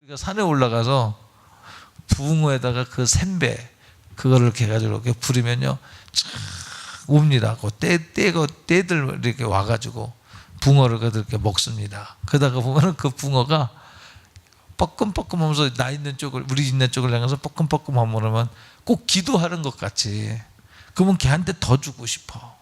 우리가 산에 올라가서 붕어에다가 그 샘배 그거를 이렇게 해가지고 이렇게 부리면요 쫙 옵니다. 그 떼들 이렇게 와가지고 붕어를 그렇게 먹습니다. 그러다가 보면은 그 붕어가 뻐끔뻐끔하면서 나 있는 쪽을 우리 있는 쪽을 향해서 뻐끔뻐끔하면 그러면 꼭 기도하는 것 같이 그러면 걔한테 더 주고 싶어.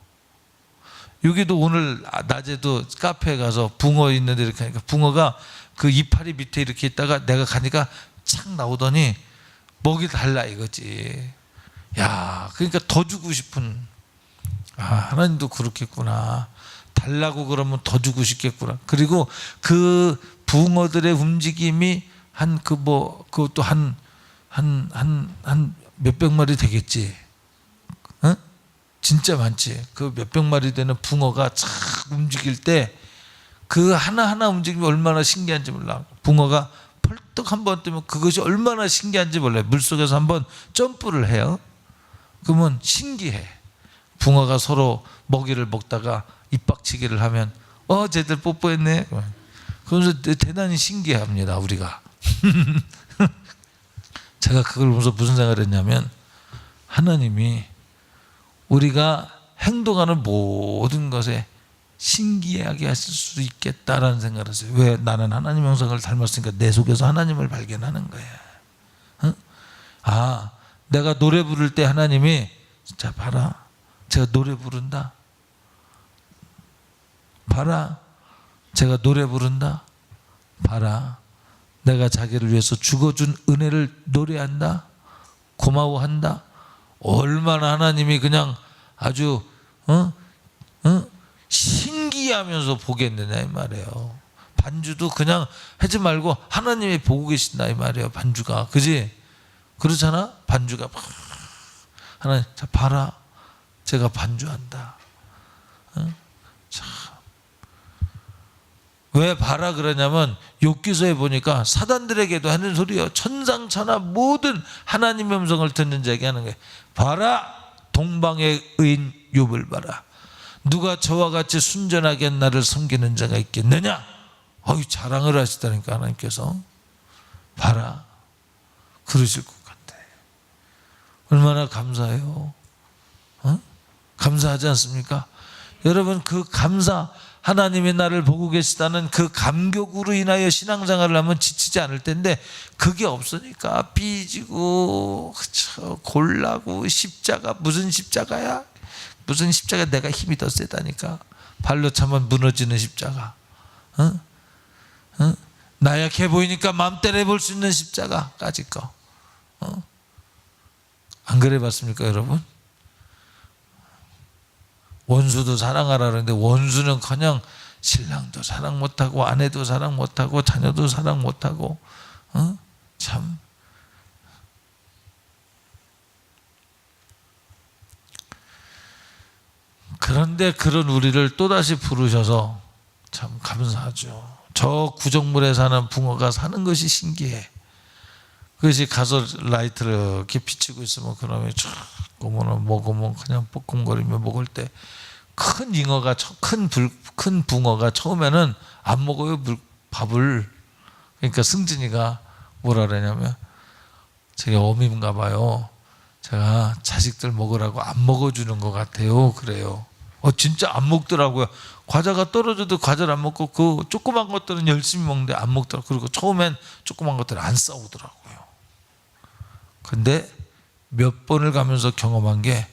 여기도 오늘 낮에도 카페에 가서 붕어 있는데 이렇게 하니까 붕어가 그 이파리 밑에 이렇게 있다가 내가 가니까 착 나오더니 먹이 달라 이거지. 야, 그러니까 더 주고 싶은, 하나님도 그렇겠구나. 달라고 그러면 더 주고 싶겠구나. 그리고 그 붕어들의 움직임이 그것도 한 몇백 마리 되겠지. 어? 진짜 많지. 그 몇백 마리 되는 붕어가 착 움직일 때 그 하나하나 움직임이 얼마나 신기한지 몰라. 붕어가 펄떡 한번 뜨면 그것이 얼마나 신기한지 몰라요. 물속에서 한번 점프를 해요. 그러면 신기해. 붕어가 서로 먹이를 먹다가 입박치기를 하면 쟤들 뽀뽀했네. 그러면서 대단히 신기합니다. 우리가. 제가 그걸 보면서 무슨 생각을 했냐면 하나님이 우리가 행동하는 모든 것에 신기하게 하실 수 있겠다라는 생각을 했어요. 왜? 나는 하나님 형상을 닮았으니까 내 속에서 하나님을 발견하는 거야. 응? 내가 노래 부를 때 하나님이 자 봐라, 제가 노래 부른다. 봐라, 제가 노래 부른다. 봐라, 내가 자기를 위해서 죽어준 은혜를 노래한다. 고마워한다. 얼마나 하나님이 그냥 아주 신기하면서 보겠느냐 이 말이에요. 반주도 그냥 하지 말고 하나님이 보고 계신다 이 말이에요. 반주가 그지? 그렇잖아. 반주가 하나님 자 봐라, 제가 반주한다. 참. 왜 봐라 그러냐면 욥기서에 보니까 사단들에게도 하는 소리요. 천상천하 모든 하나님의 음성을 듣는 자에게 하는 거예요. 봐라, 동방의 의인 욥을 봐라. 누가 저와 같이 순전하게 나를 섬기는 자가 있겠느냐? 자랑을 하시다니까 하나님께서. 봐라, 그러실 것 같아. 얼마나 감사해요. 감사하지 않습니까? 여러분, 그 감사, 하나님이 나를 보고 계시다는 그 감격으로 인하여 신앙생활을 하면 지치지 않을 텐데 그게 없으니까 삐지고 그쵸, 골라고 십자가. 무슨 십자가야? 무슨 십자가? 내가 힘이 더 세다니까. 발로 차면 무너지는 십자가. 나약해 보이니까 마음 때려볼 수 있는 십자가까지 거. 안 그래 봤습니까 여러분? 원수도 사랑하라 그러는데 원수는커녕 신랑도 사랑 못하고 아내도 사랑 못하고 자녀도 사랑 못하고 참. 그런데 그런 우리를 또다시 부르셔서 참 감사하죠. 저 구정물에 사는 붕어가 사는 것이 신기해. 그것이 가서 라이트를 이렇게 비치고 있으면 그놈이 쫙 오면 먹으면 그냥 뻐끔거리며 먹을 때 큰 잉어가 큰 붕어가 처음에는 안 먹어요 밥을. 그러니까 승진이가 뭐라 그러냐면 제가 어미인가 봐요. 제가 자식들 먹으라고 안 먹어주는 것 같아요. 그래요. 진짜 안 먹더라고요. 과자가 떨어져도 과자를 안 먹고 그 조그만 것들은 열심히 먹는데 안 먹더라고요. 그리고 처음엔 조그만 것들은 안 싸우더라고요. 근데 몇 번을 가면서 경험한 게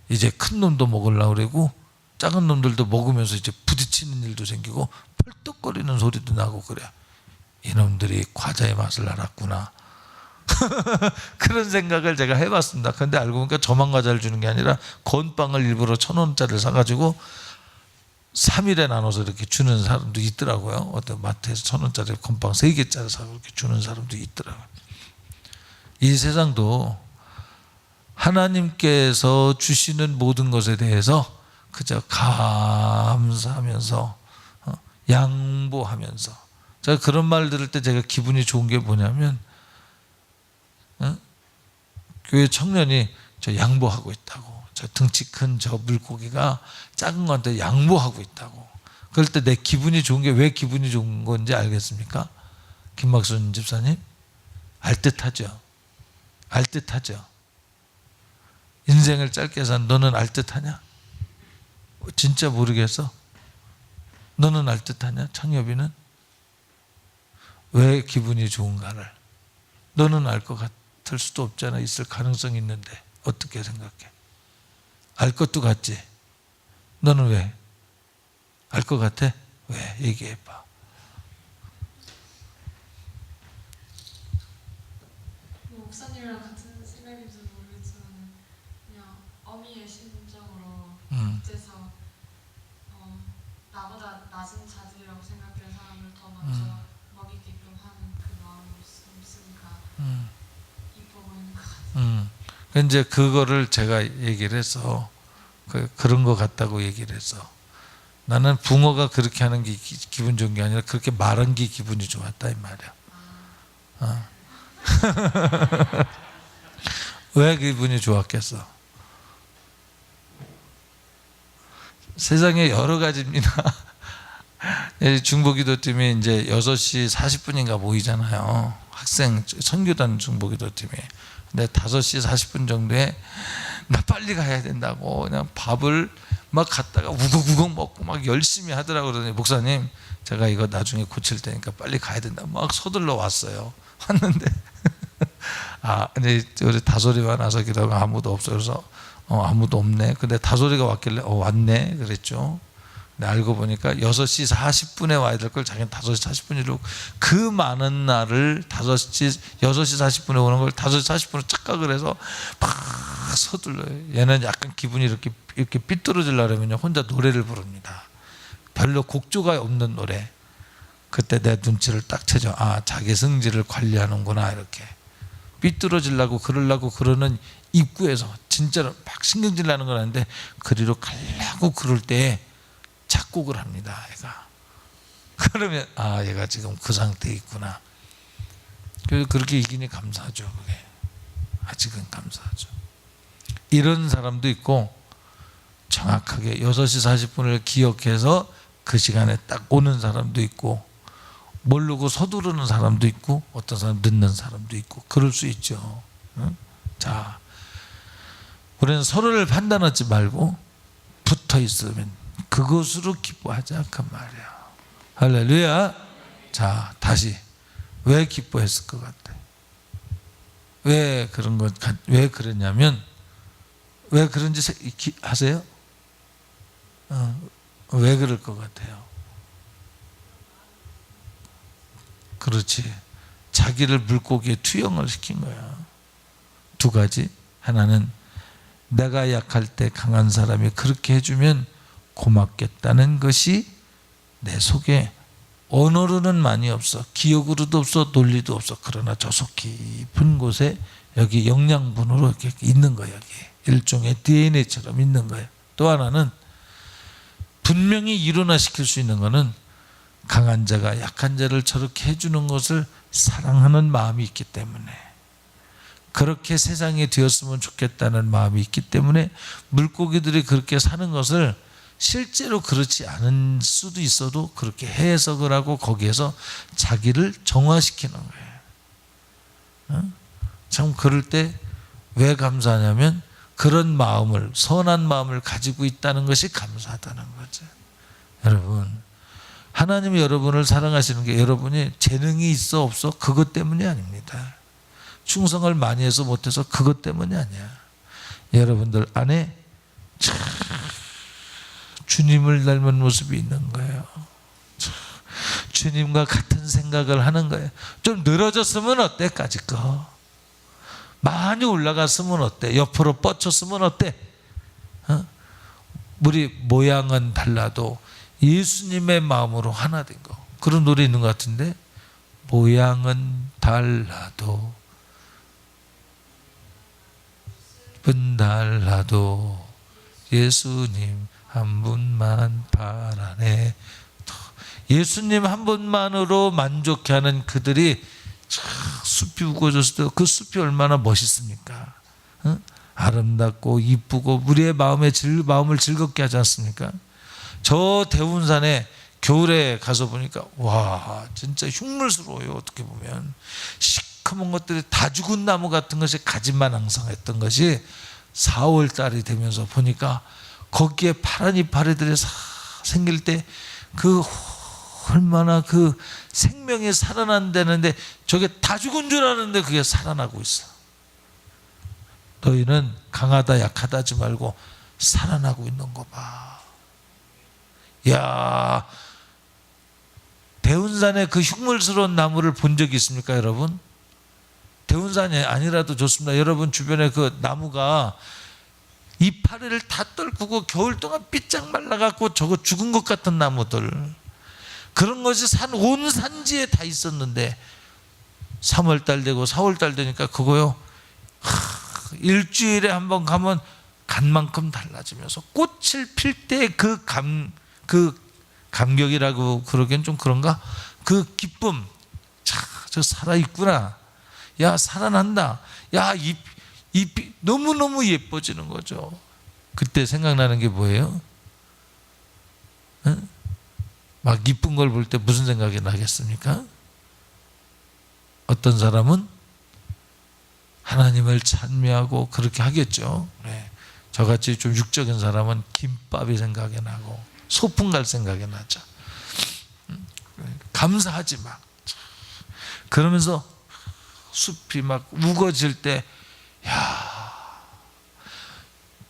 이제 큰 놈도 먹으려고 그러고 작은 놈들도 먹으면서 이제 부딪히는 일도 생기고 펄떡거리는 소리도 나고 그래. 이놈들이 과자의 맛을 알았구나. 그런 생각을 제가 해봤습니다. 근데 알고 보니까 저만 과자를 주는 게 아니라 건빵을 일부러 1,000원짜리를 사가지고 3일에 나눠서 이렇게 주는 사람도 있더라고요. 어떤 마트에서 1,000원짜리 건빵 3개짜리 사고 이렇게 주는 사람도 있더라고요. 이 세상도 하나님께서 주시는 모든 것에 대해서 그저 감사하면서 양보하면서. 제가 그런 말 들을 때 제가 기분이 좋은 게 뭐냐면 교회 청년이 저 양보하고 있다고. 저 등치 큰 저 물고기가 작은 건데 양보하고 있다고. 그럴 때 내 기분이 좋은 게 왜 기분이 좋은 건지 알겠습니까? 김막순 집사님? 알듯하죠. 알듯하죠. 인생을 짧게 산 너는 알듯하냐? 진짜 모르겠어? 너는 알듯하냐? 창엽이는? 왜 기분이 좋은가를 너는 알 것 같을 수도 없잖아. 있을 가능성이 있는데 어떻게 생각해? 알 것도 같지? 너는 왜? 알 것 같아? 왜? 얘기해봐. 목사님이랑 같은 생각인지 모르겠지만 그냥 어미의 심정으로 음. 어째서 나보다 낮은 자질이라고 생각하는 사람을 더 먼저 먹이게끔 하는 그 마음이 있으니까 이뻐 보이는 것 같아요. 이제 그거를 제가 얘기를 해서 그런 것 같다고 얘기를 해서 나는 붕어가 그렇게 하는 게 기분 좋은 게 아니라 그렇게 말한 게 기분이 좋았다 이 말이야. 왜 기분이 좋았겠어? 세상에 여러 가지입니다. 중보기도팀이 이제 6시 40분인가 모이잖아요. 학생 선교단 중보기도팀이. 근데 5시 40분 정도에 나 빨리 가야 된다고 그냥 밥을 막 갖다가 우걱우걱 먹고 막 열심히 하더라고. 그러더니 목사님 제가 이거 나중에 고칠 테니까 빨리 가야 된다. 막 서둘러 왔어요. 왔는데 근데 우리 다소리가 나서 기도하고 아무도 없어. 그래서 아무도 없네. 근데 다소리가 왔길래 왔네 그랬죠. 근데 알고 보니까 6시 40분에 와야 될 걸 자기는 5시 40분이라고 그 많은 날을 6시 40분에 오는 걸 5시 40분에 착각을 해서 막 서둘러요. 얘는 약간 기분이 이렇게 삐뚤어지려면요 혼자 노래를 부릅니다. 별로 곡조가 없는 노래. 그때 내 눈치를 딱 채죠. 자기 성질을 관리하는구나 이렇게. 삐뚤어지려고 그러는 입구에서 진짜로 막 신경질 나는 건 아닌데 그리로 가려고 그럴 때 작곡을 합니다. 얘가. 그러면 얘가 지금 그 상태에 있구나. 그래서 그렇게 이기니 감사하죠. 그게. 아직은 감사하죠. 이런 사람도 있고 정확하게 6시 40분을 기억해서 그 시간에 딱 오는 사람도 있고 모르고 서두르는 사람도 있고 어떤 사람 늦는 사람도 있고 그럴 수 있죠. 응? 자, 우리는 서로를 판단하지 말고 붙어 있으면 그것으로 기뻐하자 그 말이야. 할렐루야. 자, 다시 왜 기뻐했을 것 같아? 왜 그랬냐면 왜 그런지 아세요? 왜 그럴 것 같아요? 그렇지. 자기를 물고기에 투영을 시킨 거야. 두 가지. 하나는 내가 약할 때 강한 사람이 그렇게 해주면 고맙겠다는 것이 내 속에 언어로는 많이 없어. 기억으로도 없어. 논리도 없어. 그러나 저 속 깊은 곳에 여기 영양분으로 이렇게 있는 거야. 여기 일종의 DNA처럼 있는 거야. 또 하나는 분명히 일어나시킬 수 있는 거는 강한 자가 약한 자를 저렇게 해주는 것을 사랑하는 마음이 있기 때문에 그렇게 세상에 되었으면 좋겠다는 마음이 있기 때문에 물고기들이 그렇게 사는 것을 실제로 그렇지 않은 수도 있어도 그렇게 해석을 하고 거기에서 자기를 정화시키는 거예요. 참 그럴 때 왜 감사하냐면 그런 마음을 선한 마음을 가지고 있다는 것이 감사하다는 거죠. 여러분 하나님이 여러분을 사랑하시는 게 여러분이 재능이 있어 없어 그것 때문이 아닙니다. 충성을 많이 해서 못해서 그것 때문이 아니야. 여러분들 안에 주님을 닮은 모습이 있는 거예요. 주님과 같은 생각을 하는 거예요. 좀 늘어졌으면 어때? 까짓 거 많이 올라갔으면 어때? 옆으로 뻗쳤으면 어때? 우리 모양은 달라도 예수님의 마음으로 하나 된 거. 그런 노래 있는 것 같은데 모양은 달라도 분 달라도 예수님 한 분만 바라네. 예수님 한 분만으로 만족해하는 그들이 숲이 우거졌을 때 그 숲이 얼마나 멋있습니까? 아름답고 이쁘고 우리의 마음을 즐겁게 하지 않습니까? 저 대운산에 겨울에 가서 보니까 와 진짜 흉물스러워요. 어떻게 보면 새카만 것들이 다 죽은 나무 같은 것이 가지만 항상했던 것이 4월 달이 되면서 보니까 거기에 파란 이파리들이 생길 때 그 얼마나 그 생명이 살아난다는데 저게 다 죽은 줄 아는데 그게 살아나고 있어. 너희는 강하다 약하다 하지 말고 살아나고 있는 거 봐. 야, 대운산의 그 흉물스러운 나무를 본 적이 있습니까, 여러분? 대운산이 아니라도 좋습니다. 여러분 주변에 그 나무가 이파리를 다 떨구고 겨울 동안 삐짝 말라갖고 저거 죽은 것 같은 나무들, 그런 것이 온 산지에 다 있었는데 3월달 되고 4월달 되니까 그거요, 일주일에 한번 가면 간 만큼 달라지면서 꽃을 필 때 그 감격이라고 그러기엔 좀 그런가? 그 기쁨, 저 살아있구나, 야 살아난다, 야 잎이 너무너무 예뻐지는 거죠. 그때 생각나는 게 뭐예요? 응? 막 이쁜 걸 볼 때 무슨 생각이 나겠습니까? 어떤 사람은 하나님을 찬미하고 그렇게 하겠죠. 네. 저같이 좀 육적인 사람은 김밥이 생각이 나고 소풍 갈 생각이 나죠. 감사하지 막. 그러면서 숲이 막 우거질 때, 야,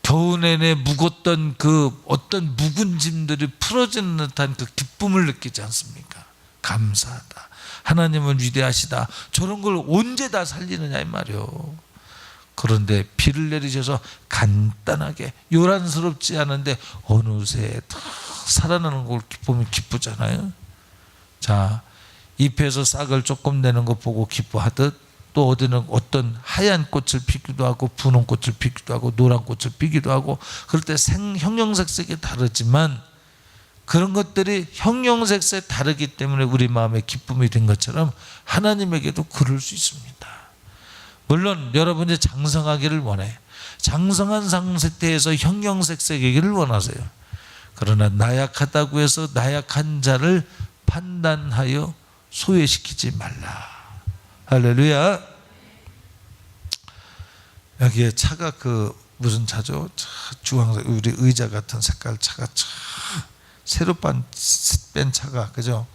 겨우 내내 묵었던 그 어떤 묵은 짐들이 풀어지는 듯한 그 기쁨을 느끼지 않습니까? 감사하다, 하나님은 위대하시다, 저런 걸 언제 다 살리느냐 이 말이요. 그런데 비를 내리셔서 간단하게 요란스럽지 않은데 어느새 다 살아나는 걸 보면 기쁘잖아요. 자, 잎에서 싹을 조금 내는 거 보고 기뻐하듯, 또 어디는 어떤 하얀 꽃을 피기도 하고 분홍 꽃을 피기도 하고 노란 꽃을 피기도 하고, 그럴 때 형형색색이 다르지만 그런 것들이 형형색색 다르기 때문에 우리 마음에 기쁨이 된 것처럼 하나님에게도 그럴 수 있습니다. 물론 여러분이 장성하기를 원해, 장성한 상태에서 형형색색이기를 원하세요. 그러나 나약하다고 해서 나약한 자를 판단하여 소외시키지 말라. 할렐루야. 여기에 차가 그 무슨 차죠? 주황색, 우리 의자 같은 색깔 차가 새로 뺀 차가, 그죠?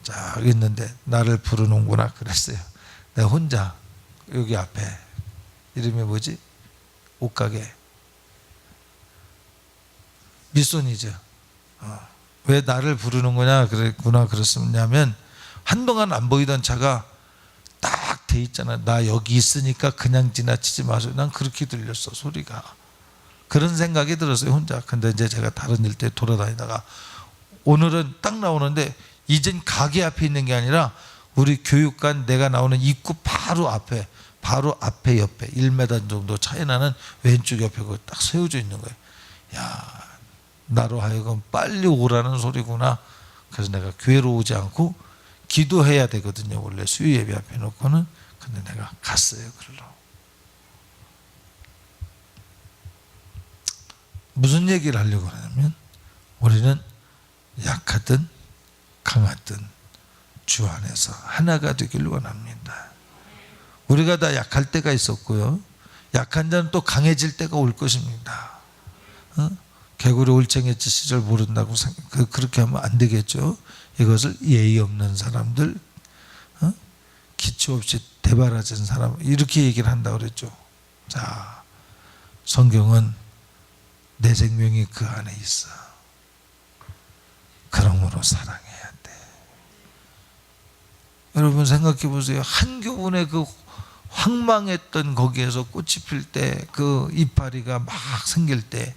쫙 있는데 나를 부르는구나 그랬어요. 내가 혼자 여기 앞에, 이름이 뭐지? 옷가게 미소니죠. 왜 나를 부르는 거냐 그랬구나 그랬었냐면, 한동안 안 보이던 차가 딱 돼 있잖아. 나 여기 있으니까 그냥 지나치지 마세요. 난 그렇게 들렸어, 소리가. 그런 생각이 들었어요, 혼자. 근데 이제 제가 다른 일 때 돌아다니다가 오늘은 딱 나오는데, 이젠 가게 앞에 있는 게 아니라 우리 교육관 내가 나오는 입구 바로 앞에 옆에 1m 정도 차이 나는 왼쪽 옆에 그거 딱 세워져 있는 거예요. 야, 나로 하여금 빨리 오라는 소리구나. 그래서 내가 교회로 오지 않고 기도해야 되거든요, 원래 수요 예배 앞에 놓고는. 근데 내가 갔어요, 글로. 무슨 얘기를 하려고 하냐면, 우리는 약하든 강하든 주 안에서 하나가 되길 원합니다. 우리가 다 약할 때가 있었고요, 약한 자는 또 강해질 때가 올 것입니다. 개구리 올챙이치 시절 모른다고 그렇게 하면 안 되겠죠. 이것을 예의 없는 사람들, 기초 없이 대바라진 사람, 이렇게 얘기를 한다고 그랬죠. 자, 성경은 내 생명이 그 안에 있어. 그러므로 사랑해야 돼. 여러분 생각해 보세요. 한교훈의 그 황망했던 거기에서 꽃이 필 때, 그 이파리가 막 생길 때,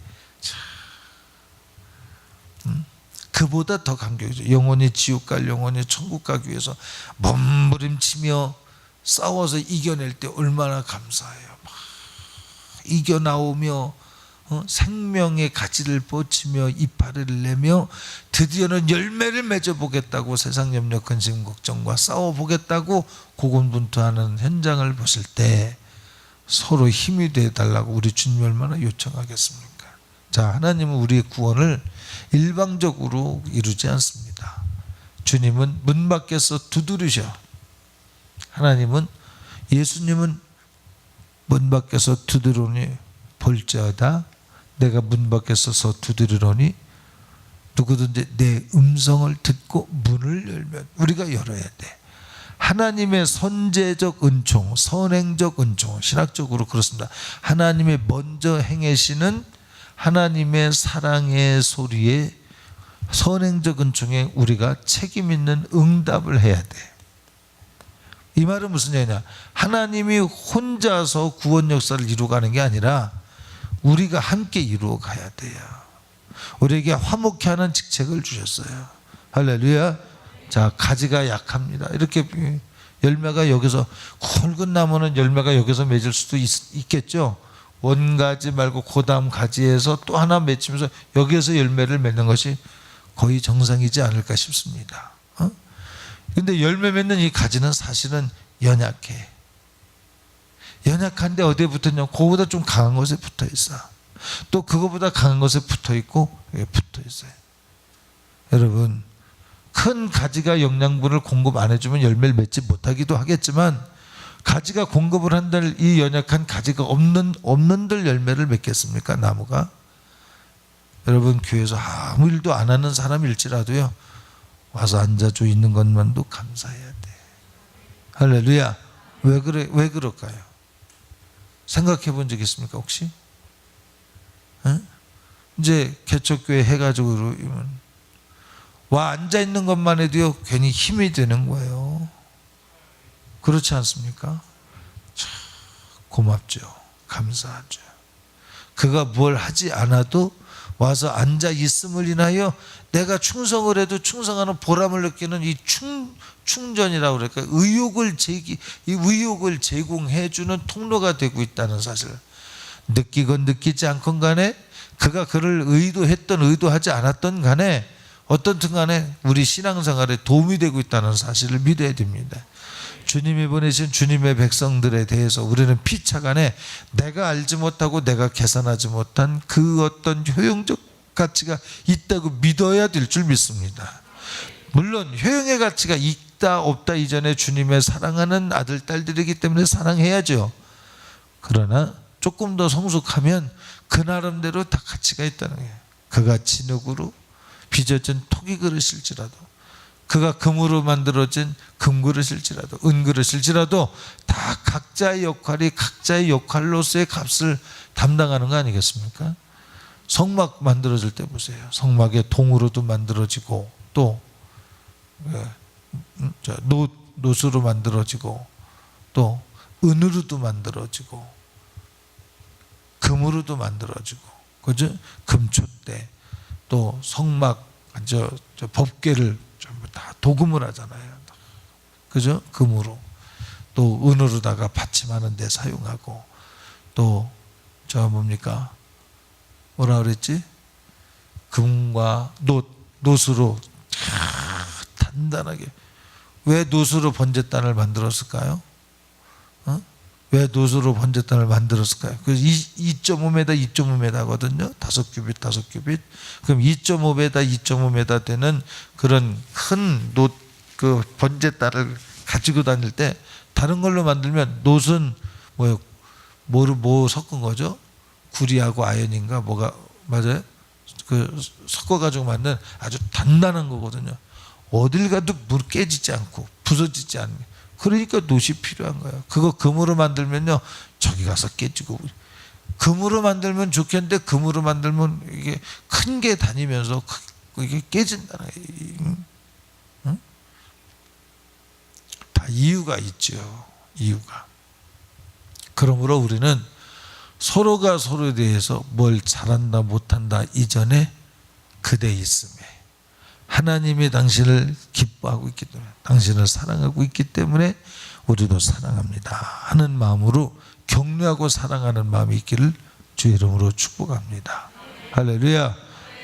그보다 더 감격이죠. 영혼이 지옥 갈, 영혼이 천국 가기 위해서 몸부림치며 싸워서 이겨낼 때 얼마나 감사해요. 막 이겨나오며 생명의 가지를 뻗치며 이파리를 내며 드디어는 열매를 맺어보겠다고, 세상 염려 근심 걱정과 싸워보겠다고 고군분투하는 현장을 보실 때 서로 힘이 되어달라고 우리 주님이 얼마나 요청하겠습니까? 자, 하나님은 우리의 구원을 일방적으로 이루지 않습니다. 주님은 문 밖에서 두드리셔. 하나님은 예수님은 문 밖에서 두드러니 볼지어다 내가 문 밖에 서서 두드리노니 누구든지 내 음성을 듣고 문을 열면 우리가 열어야 돼. 하나님의 선제적 은총, 선행적 은총, 신학적으로 그렇습니다. 하나님의 먼저 행하시는 하나님의 사랑의 소리에 선행적 은총에 우리가 책임 있는 응답을 해야 돼. 이 말은 무슨 얘기냐? 하나님이 혼자서 구원 역사를 이루어가는 게 아니라 우리가 함께 이루어가야 돼요. 우리에게 화목케 하는 직책을 주셨어요. 할렐루야. 자, 가지가 약합니다. 이렇게 열매가 여기서, 굵은 나무는 열매가 여기서 맺을 수도 있겠죠. 원가지 말고 그 다음 가지에서 또 하나 맺히면서 여기에서 열매를 맺는 것이 거의 정상이지 않을까 싶습니다. 근데 열매 맺는 이 가지는 사실은 연약해. 연약한데 어디에 붙었냐? 그거보다 좀 강한 것에 붙어 있어. 또 그거보다 강한 것에 붙어 있고 붙어 있어요. 여러분, 큰 가지가 영양분을 공급 안 해주면 열매를 맺지 못하기도 하겠지만 가지가 공급을 한들 이 연약한 가지가 없는들 열매를 맺겠습니까? 나무가. 여러분, 교회에서 아무 일도 안 하는 사람일지라도요, 와서 앉아줘 있는 것만도 감사해야 돼. 할렐루야. 왜 그럴까요? 생각해 본 적 있습니까 혹시? 이제 개척교회 해가지고 와 앉아 있는 것만 해도요 괜히 힘이 되는 거예요. 그렇지 않습니까? 참 고맙죠. 감사하죠. 그가 뭘 하지 않아도 와서 앉아 있음을 인하여 내가 충성을 해도 충성하는 보람을 느끼는 이 충전이라고 그럴까요? 이 의욕을 제공해 주는 통로가 되고 있다는 사실. 느끼건 느끼지 않건 간에 그가 그를 의도했던 의도하지 않았던 간에 어떻든 간에 우리 신앙생활에 도움이 되고 있다는 사실을 믿어야 됩니다. 주님이 보내신 주님의 백성들에 대해서 우리는 피차간에 내가 알지 못하고 내가 계산하지 못한 그 어떤 효용적 가치가 있다고 믿어야 될 줄 믿습니다. 물론 효용의 가치가 있다 없다 이전에 주님의 사랑하는 아들 딸들이기 때문에 사랑해야죠. 그러나 조금 더 성숙하면 그 나름대로 다 가치가 있다는 거예요. 그가 진흙으로 빚어진 토기 그릇일지라도, 그가 금으로 만들어진 금그릇일지라도, 은그릇일지라도 다 각자의 역할이 각자의 역할로서의 값을 담당하는 거 아니겠습니까? 성막 만들어질 때 보세요. 성막에 동으로도 만들어지고 또 노수로 만들어지고 또 은으로도 만들어지고 금으로도 만들어지고, 그죠? 금촛대 또 성막 저 법궤를 전부 다 도금을 하잖아요. 그죠? 금으로. 또 은으로다가 받침하는 데 사용하고, 또 저 뭡니까? 뭐라 그랬지? 금과 노수로 단단하게. 왜 노수로 번제단을 만들었을까요? 왜 노수로 번제단을 만들었을까요? 그 2.5m, 2.5m거든요. 5규빗, 5규빗. 그럼 2.5m, 2.5m 되는 그런 큰 그 번제단을 가지고 다닐 때 다른 걸로 만들면 놋은 뭐 섞은 거죠? 구리하고 아연인가 뭐가 맞아요? 그 섞어가지고 만든 아주 단단한 거거든요. 어딜 가도 물 깨지지 않고 부서지지 않는. 그러니까 놋이 필요한 거예요. 그거 금으로 만들면요 저기 가서 깨지고. 금으로 만들면 좋겠는데 금으로 만들면 이게 큰 게 다니면서 이게 깨진다는 거예요. 응? 다 이유가 있죠. 이유가. 그러므로 우리는 서로가 서로에 대해서 뭘 잘한다 못한다 이전에 그대 있음에 하나님이 당신을 기뻐하고 있기 때문에, 당신을 사랑하고 있기 때문에 우리도 사랑합니다 하는 마음으로 격려하고 사랑하는 마음이 있기를 주의 이름으로 축복합니다. 할렐루야.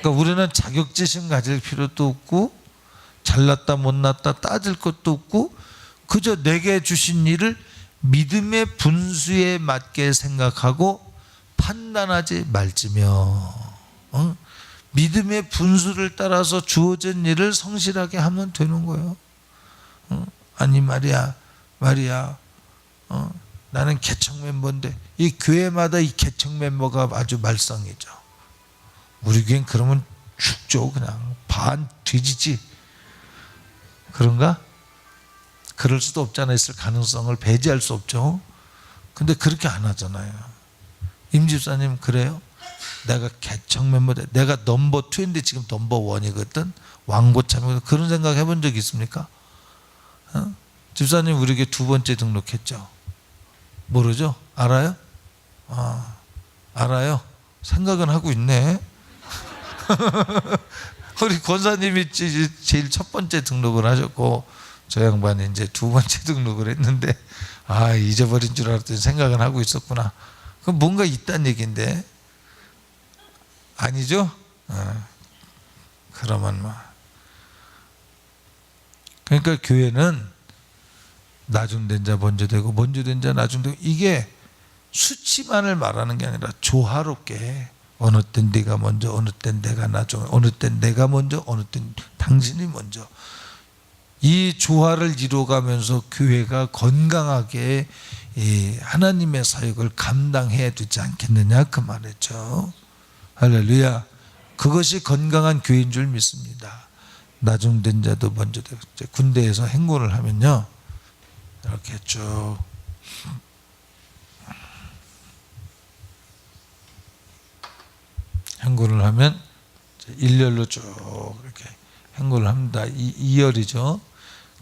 그러니까 우리는 자격지심 가질 필요도 없고 잘났다 못났다 따질 것도 없고 그저 내게 주신 일을 믿음의 분수에 맞게 생각하고 판단하지 말지며, 믿음의 분수를 따라서 주어진 일을 성실하게 하면 되는 거예요. 아니 말이야 나는 개척 멤버인데, 이 교회마다 이 개척 멤버가 아주 말썽이죠. 우리 교회는 그러면 죽죠. 그냥 반 뒤지지. 그런가? 그럴 수도 없잖아요. 있을 가능성을 배제할 수 없죠. 근데 그렇게 안 하잖아요. 임 집사님 그래요? 내가 개척 멤버인데, 내가 넘버 2인데 지금 넘버 1이거든. 왕고참이거든. 그런 생각 해본 적 있습니까? 집사님 우리 교회 2번째 등록했죠. 모르죠? 알아요? 알아요? 생각은 하고 있네. 우리 권사님이 제일 첫 번째 등록을 하셨고, 저 양반이 이제 2번째 등록을 했는데, 잊어버린 줄 알았더니 생각은 하고 있었구나. 그럼 뭔가 있다는 얘기인데, 아니죠? 그러면 그러니까 교회는 나중된 자 먼저 되고, 먼저 된 자 나중되고, 이게 수치만을 말하는 게 아니라 조화롭게, 어느 땐 네가 먼저, 어느 땐 내가 나중, 어느 땐 내가 먼저, 어느 땐 당신이 먼저, 이 조화를 이루어가면서 교회가 건강하게 이 하나님의 사역을 감당해야 되지 않겠느냐 그 말이죠. 할렐루야. 그것이 건강한 교회인 줄 믿습니다. 나중된 자도 먼저 되고. 군대에서 행군을 하면요, 이렇게 쭉 행군을 하면 일렬로 쭉 이렇게 행군을 합니다. 이열이죠.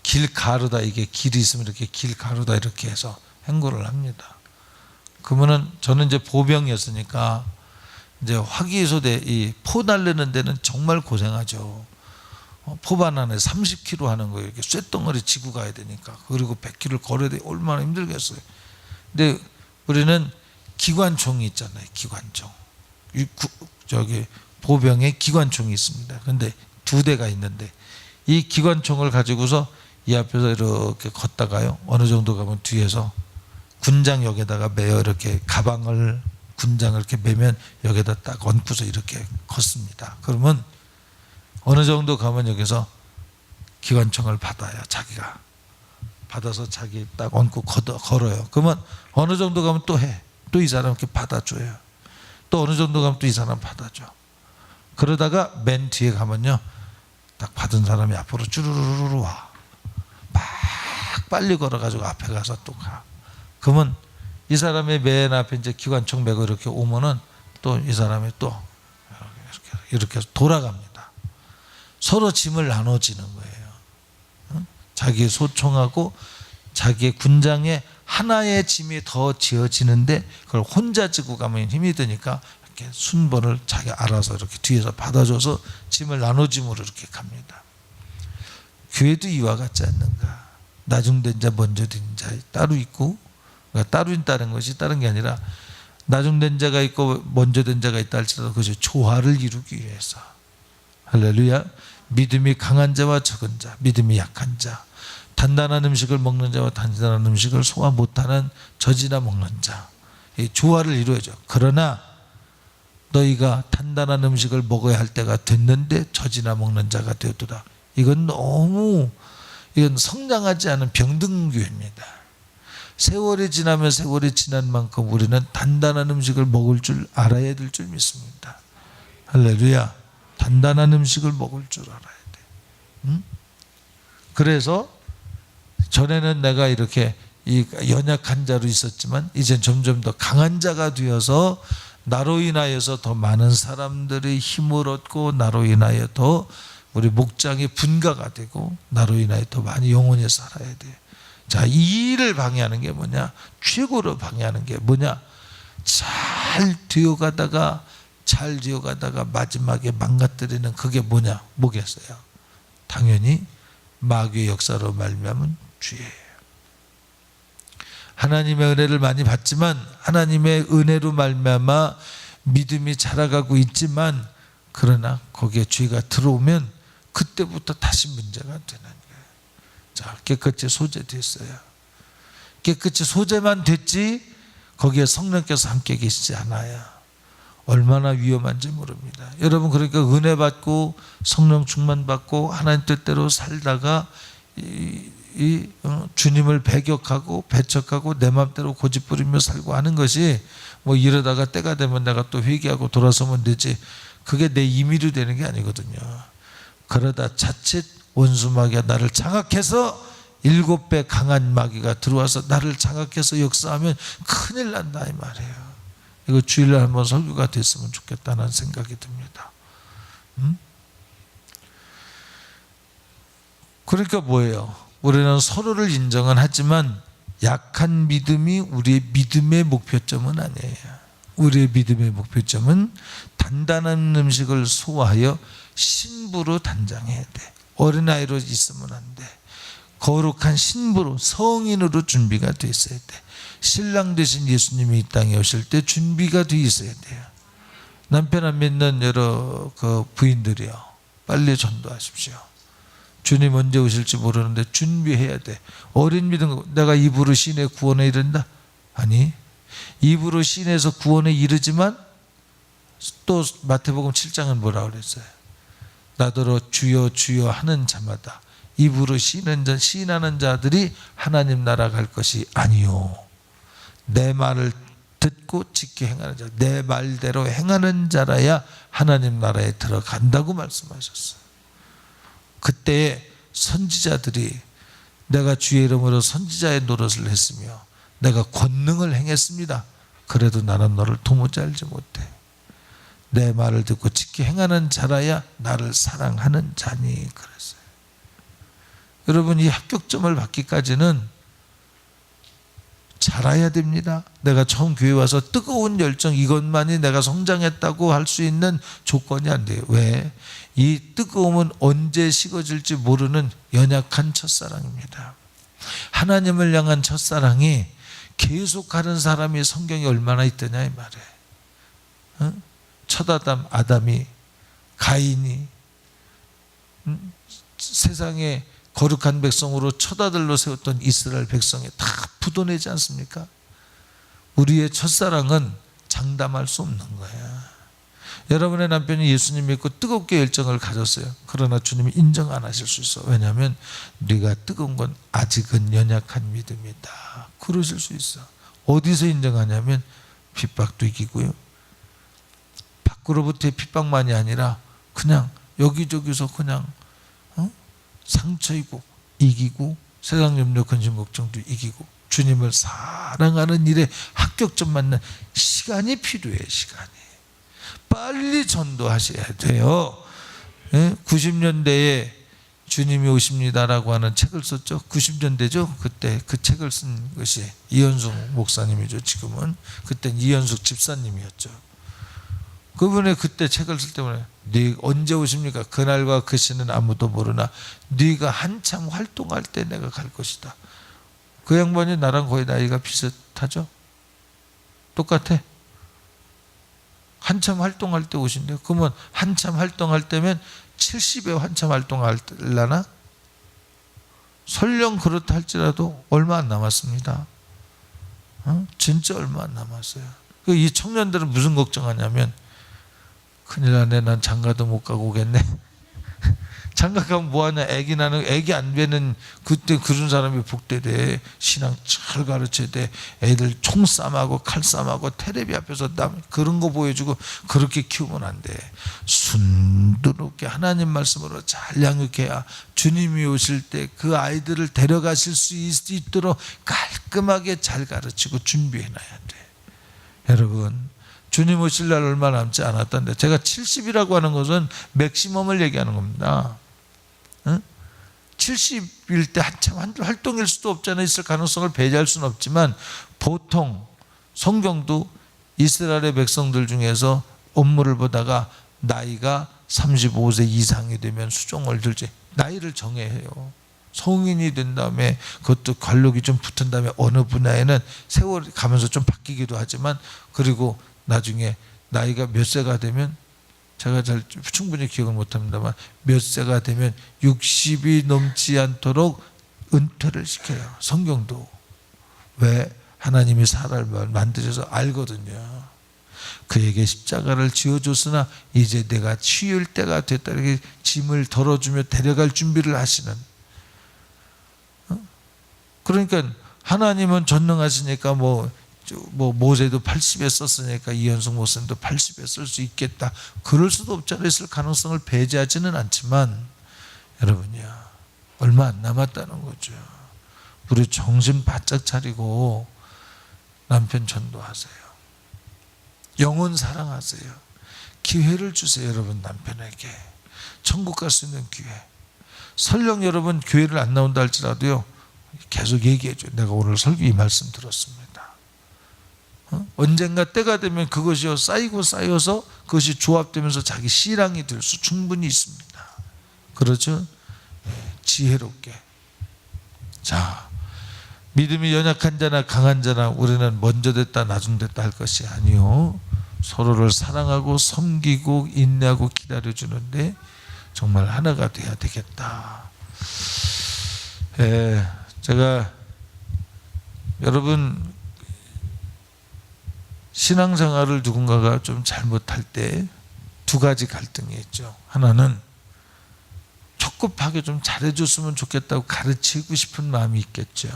길 가로다, 이게 길이 있으면 이렇게 길 가로다 이렇게 해서 행군을 합니다. 그러면은 저는 이제 보병이었으니까 이제 화기소대, 이 포 날리는 데는 정말 고생하죠. 포반 안에 30km 하는 거예요. 이렇게 쇳덩어리 지고 가야 되니까. 그리고 100km를 걸어야 돼. 얼마나 힘들겠어요. 근데 우리는 기관총이 있잖아요. 기관총. 저기 보병에 기관총이 있습니다. 근데 2대가 있는데, 이 기관총을 가지고서 이 앞에서 이렇게 걷다가요, 어느 정도 가면 뒤에서 군장역에다가 매어 이렇게 가방을, 군장을 이렇게 매면 여기다 딱 얹고서 이렇게 걷습니다. 그러면 어느 정도 가면 여기서 기관총을 받아요. 자기가 받아서 자기 딱 얹고 걸어요. 그러면 어느 정도 가면 또 해. 또 이 사람 이렇게 받아줘요. 또 어느 정도 가면 또 이 사람 받아줘. 그러다가 맨 뒤에 가면요, 딱 받은 사람이 앞으로 쭈루루루 와. 막 빨리 걸어가지고 앞에 가서 또 가. 그러면 이 사람의 맨 앞에 이제 기관총 메고 이렇게 오면은 또 이 사람이 또 이렇게 돌아갑니다. 서로 짐을 나눠지는 거예요. 자기 소총하고 자기의 군장에 하나의 짐이 더 지어지는데, 그걸 혼자 지고 가면 힘이 드니까 이렇게 순번을 자기 알아서 이렇게 뒤에서 받아줘서 짐을 나눠짐으로 이렇게 갑니다. 교회도 이와 같지 않는가? 나중된 자 먼저 된 자 따로 있고, 그러니까 따로 있다는 것이 다른 게 아니라, 나중된 자가 있고 먼저 된 자가 있다 할지라도 그것이 조화를 이루기 위해서. 할렐루야. 믿음이 강한 자와 적은 자, 믿음이 약한 자, 단단한 음식을 먹는 자와 단단한 음식을 소화 못하는 젖이나 먹는 자, 이 조화를 이루어야죠. 그러나 너희가 단단한 음식을 먹어야 할 때가 됐는데 젖이나 먹는 자가 되었도다. 이건 성장하지 않은 병등교회입니다. 세월이 지나면 세월이 지난 만큼 우리는 단단한 음식을 먹을 줄 알아야 될 줄 믿습니다. 할렐루야. 단단한 음식을 먹을 줄 알아야 돼. 그래서 전에는 내가 이렇게 이 연약한 자로 있었지만, 이젠 점점 더 강한 자가 되어서 나로 인하여서 더 많은 사람들이 힘을 얻고, 나로 인하여 더 우리 목장이 분가가 되고, 나로 인하여 더 많이 영원히 살아야 돼. 자, 이 일을 방해하는 게 뭐냐? 최고로 방해하는 게 뭐냐? 잘 되어가다가 마지막에 망가뜨리는 그게 뭐겠어요? 당연히 마귀의 역사로 말미암은 죄예요. 하나님의 은혜를 많이 받지만, 하나님의 은혜로 말미암아 믿음이 자라가고 있지만, 그러나 거기에 죄가 들어오면 그때부터 다시 문제가 되는 거예요. 자, 깨끗이 소재됐어요. 깨끗이 소재만 됐지 거기에 성령께서 함께 계시지 않아요. 얼마나 위험한지 모릅니다. 여러분, 그러니까 은혜 받고 성령 충만 받고 하나님 뜻대로 살다가 주님을 배격하고 배척하고 내 맘대로 고집부리며 살고 하는 것이 뭐 이러다가 때가 되면 내가 또 회개하고 돌아서면 되지, 그게 내 임의로 되는 게 아니거든요. 그러다 자칫 원수 마귀가 나를 장악해서 7배 강한 마귀가 들어와서 나를 장악해서 역사하면 큰일 난다 이 말이에요. 이거 주일날 한번 설교가 됐으면 좋겠다는 생각이 듭니다. 그러니까 뭐예요? 우리는 서로를 인정은 하지만 약한 믿음이 우리의 믿음의 목표점은 아니에요. 우리의 믿음의 목표점은 단단한 음식을 소화하여 신부로 단장해야 돼. 어린아이로 있으면 안 돼. 거룩한 신부로, 성인으로 준비가 돼 있어야 돼. 신랑 되신 예수님이 이 땅에 오실 때 준비가 돼 있어야 돼요. 남편 안 믿는 여러 부인들이요, 빨리 전도하십시오. 주님 언제 오실지 모르는데 준비해야 돼. 어린 믿음, 내가 입으로 신의 구원에 이른다? 아니, 입으로 신에서 구원에 이르지만 또 마태복음 7장은 뭐라고 그랬어요? 나더러 주여 주여 하는 자마다 입으로 시인하는 자들이 하나님 나라 갈 것이 아니요, 내 말을 듣고 지켜 행하는 자, 내 말대로 행하는 자라야 하나님 나라에 들어간다고 말씀하셨어요. 그때 선지자들이 내가 주의 이름으로 선지자의 노릇을 했으며 내가 권능을 행했습니다. 그래도 나는 너를 도무지 알지 못해. 내 말을 듣고 지켜 행하는 자라야 나를 사랑하는 자니 그랬어요. 여러분, 이 합격점을 받기까지는 자라야 됩니다. 내가 처음 교회 와서 뜨거운 열정, 이것만이 내가 성장했다고 할 수 있는 조건이 안 돼요. 왜? 이 뜨거움은 언제 식어질지 모르는 연약한 첫사랑입니다. 하나님을 향한 첫사랑이 계속하는 사람이 성경에 얼마나 있더냐 이 말이에요. 첫 아담이, 가인이, 세상에 거룩한 백성으로 첫 아들로 세웠던 이스라엘 백성에 다 부도내지 않습니까? 우리의 첫사랑은 장담할 수 없는 거야. 여러분의 남편이 예수님 믿고 뜨겁게 열정을 가졌어요. 그러나 주님이 인정 안 하실 수 있어. 왜냐하면 네가 뜨거운 건 아직은 연약한 믿음이다, 그러실 수 있어. 어디서 인정하냐면 핍박도 이기고요, 밖으로부터의 핍박만이 아니라 그냥 여기저기서 그냥 상처이고 이기고 세상 염려 근심 걱정도 이기고 주님을 사랑하는 일에 합격점 맞는 시간이 필요해. 시간이 빨리 전도하셔야 돼요. 90년대에 주님이 오십니다라고 하는 책을 썼죠. 90년대죠. 그때 그 책을 쓴 것이 이현숙 목사님이죠. 지금은, 그때는 이현숙 집사님이었죠. 그분의 그때 책을 쓸 때문에 네 언제 오십니까? 그날과 그 시는 아무도 모르나 네가 한참 활동할 때 내가 갈 것이다. 그 양반이 나랑 거의 나이가 비슷하죠? 똑같아. 한참 활동할 때 오신대요. 그러면 한참 활동할 때면 70에 한참 활동하려나? 설령 그렇다 할지라도 얼마 안 남았습니다. 진짜 얼마 안 남았어요. 이 청년들은 무슨 걱정하냐면 큰일 나네, 난 장가도 못 가고 오겠네. 장가 가면 뭐하냐, 애기 나는, 애기 안 되는, 그때 그런 사람이 복되대. 신앙 잘 가르쳐야 돼. 애들 총싸움하고 칼싸움하고 테레비 앞에서 그런 거 보여주고 그렇게 키우면 안 돼. 순두롭게 하나님 말씀으로 잘 양육해야 주님이 오실 때 그 아이들을 데려가실 수 있도록 깔끔하게 잘 가르치고 준비해놔야 돼. 여러분, 주님 오실 날 얼마 남지 않았던데, 제가 70이라고 하는 것은 맥시멈을 얘기하는 겁니다. 70일 때 한참 활동일 수도 없잖아요. 있을 가능성을 배제할 수는 없지만 보통 성경도 이스라엘의 백성들 중에서 업무를 보다가 나이가 35세 이상이 되면 수종을 들지, 나이를 정해야 해요. 성인이 된 다음에 그것도 관록이 좀 붙은 다음에 어느 분야에는 세월이 가면서 좀 바뀌기도 하지만, 그리고 나중에 나이가 몇 세가 되면, 제가 잘 충분히 기억을 못합니다만 몇 세가 되면 60이 넘지 않도록 은퇴를 시켜요. 성경도. 왜? 하나님이 사람을 만드셔서 알거든요. 그에게 십자가를 지어줬으나 이제 내가 치울 때가 됐다, 이렇게 짐을 덜어주며 데려갈 준비를 하시는. 그러니까 하나님은 전능하시니까 뭐 모세도 80에 썼으니까 이현숙 목사님도 80에 쓸 수 있겠다. 그럴 수도 없잖아요. 있을 가능성을 배제하지는 않지만 여러분이야 얼마 안 남았다는 거죠. 우리 정신 바짝 차리고 남편 전도하세요. 영혼 사랑하세요. 기회를 주세요. 여러분 남편에게 천국 갈 수 있는 기회. 설령 여러분 교회를 안 나온다 할지라도요 계속 얘기해줘. 내가 오늘 설교 이 말씀 들었습니다. 언젠가 때가 되면 그것이 쌓이고 쌓여서 그것이 조합되면서 자기 씨랑이 될 수 충분히 있습니다. 그렇죠? 지혜롭게. 자, 믿음이 연약한 자나 강한 자나 우리는 먼저 됐다 나중 됐다 할 것이 아니요, 서로를 사랑하고 섬기고 인내하고 기다려주는데 정말 하나가 돼야 되겠다. 제가 여러분 신앙생활을 누군가가 좀 잘못할 때 두 가지 갈등이 있죠. 하나는 촉급하게 좀 잘해줬으면 좋겠다고 가르치고 싶은 마음이 있겠죠.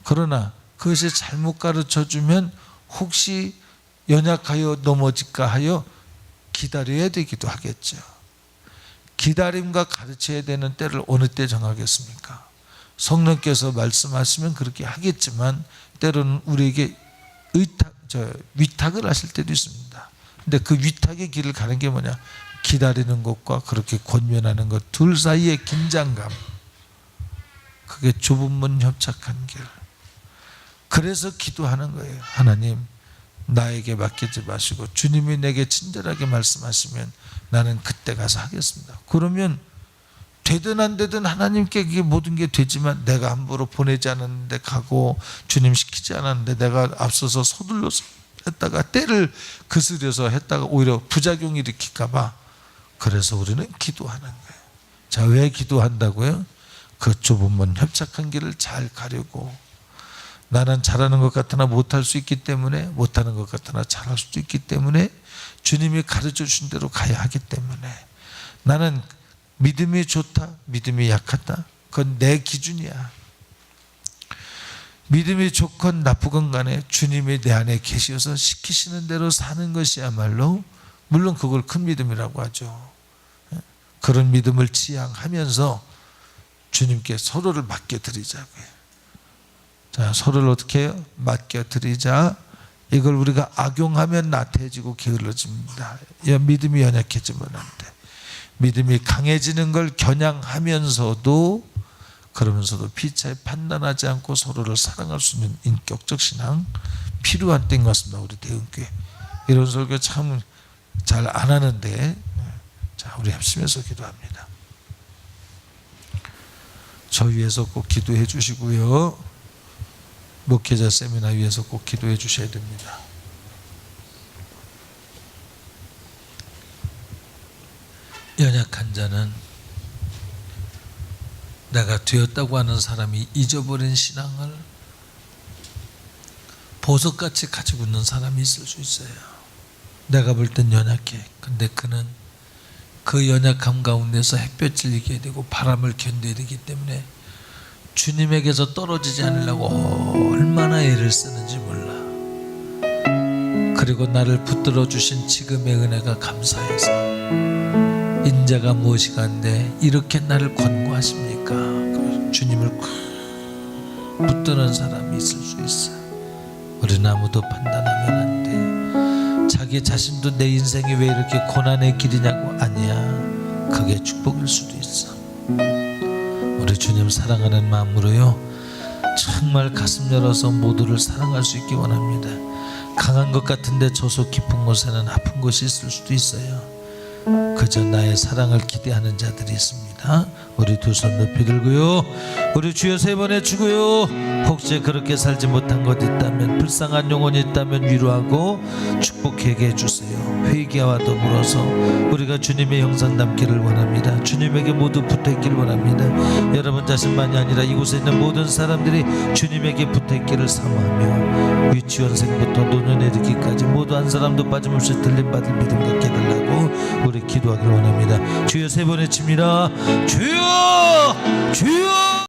그러나 그것이 잘못 가르쳐주면 혹시 연약하여 넘어질까 하여 기다려야 되기도 하겠죠. 기다림과 가르쳐야 되는 때를 어느 때 정하겠습니까? 성령께서 말씀하시면 그렇게 하겠지만 때로는 우리에게 위탁을 하실 때도 있습니다. 근데 그 위탁의 길을 가는 게 뭐냐? 기다리는 것과 그렇게 권면하는 것 둘 사이의 긴장감, 그게 좁은 문 협착한 길. 그래서 기도하는 거예요. 하나님 나에게 맡기지 마시고 주님이 내게 친절하게 말씀하시면 나는 그때 가서 하겠습니다. 그러면 되든 안 되든 하나님께 그게 모든 게 되지만 내가 함부로 보내지 않았는데 가고 주님 시키지 않았는데 내가 앞서서 서둘러서 했다가 때를 그스려서 했다가 오히려 부작용이 일으킬까 봐, 그래서 우리는 기도하는 거예요. 자, 왜 기도한다고요? 그 좁은 문 협착한 길을 잘 가려고. 나는 잘하는 것 같으나 못할 수 있기 때문에, 못하는 것 같으나 잘할 수도 있기 때문에, 주님이 가르쳐 주신 대로 가야 하기 때문에, 나는 믿음이 좋다, 믿음이 약하다, 그건 내 기준이야. 믿음이 좋건 나쁘건 간에 주님이 내 안에 계셔서 시키시는 대로 사는 것이야말로, 물론 그걸 큰 믿음이라고 하죠. 그런 믿음을 지향하면서 주님께 서로를 맡겨드리자고요. 자, 서로를 어떻게 해요? 맡겨드리자. 이걸 우리가 악용하면 나태해지고 게을러집니다. 믿음이 연약해지면 안 돼. 믿음이 강해지는 걸 겨냥하면서도, 그러면서도 피차에 판단하지 않고 서로를 사랑할 수 있는 인격적 신앙 필요한 때인 것 같습니다. 우리 대흥교회 이런 설교 참 잘 안 하는데, 자, 우리 합심해서 기도합니다. 저 위해서 꼭 기도해 주시고요, 목회자 세미나 위해서 꼭 기도해 주셔야 됩니다. 연약한 자는 내가 되었다고 하는 사람이 잊어버린 신앙을 보석같이 가지고 있는 사람이 있을 수 있어요. 내가 볼 땐 연약해. 근데 그는 그 연약함 가운데서 햇볕을 이겨야 되고 바람을 견뎌야 되기 때문에 주님에게서 떨어지지 않으려고 얼마나 애를 쓰는지 몰라. 그리고 나를 붙들어 주신 지금의 은혜가 감사해서 인자가 무엇이가 한데 이렇게 나를 권고하십니까? 주님을 붙드는 사람이 있을 수 있어. 우리는 아무도 판단하면 안 돼. 자기 자신도 내 인생이 왜 이렇게 고난의 길이냐고. 아니야, 그게 축복일 수도 있어. 우리 주님 사랑하는 마음으로요, 정말 가슴 열어서 모두를 사랑할 수 있기 원합니다. 강한 것 같은데 저속 깊은 곳에는 아픈 곳이 있을 수도 있어요. 그저 나의 사랑을 기대하는 자들이 있습니다. 우리 두 손 높이 들고요, 우리 주여 세 번 해주고요, 혹시 그렇게 살지 못한 것 있다면, 불쌍한 영혼이 있다면 위로하고 축복하게 해주세요. 회개와 더불어서 우리가 주님의 형상 담기를 원합니다. 주님에게 모두 붙어있기를 원합니다. 여러분 자신만이 아니라 이곳에 있는 모든 사람들이 주님에게 붙어있기를 사모하며 유치원생부터 노년에 이르기까지 모두 한 사람도 빠짐없이 들림받을 믿음 갖게 해달라고 우리 기도하기를 원합니다. 주여 세 번 외칩니다. 주여, 주여.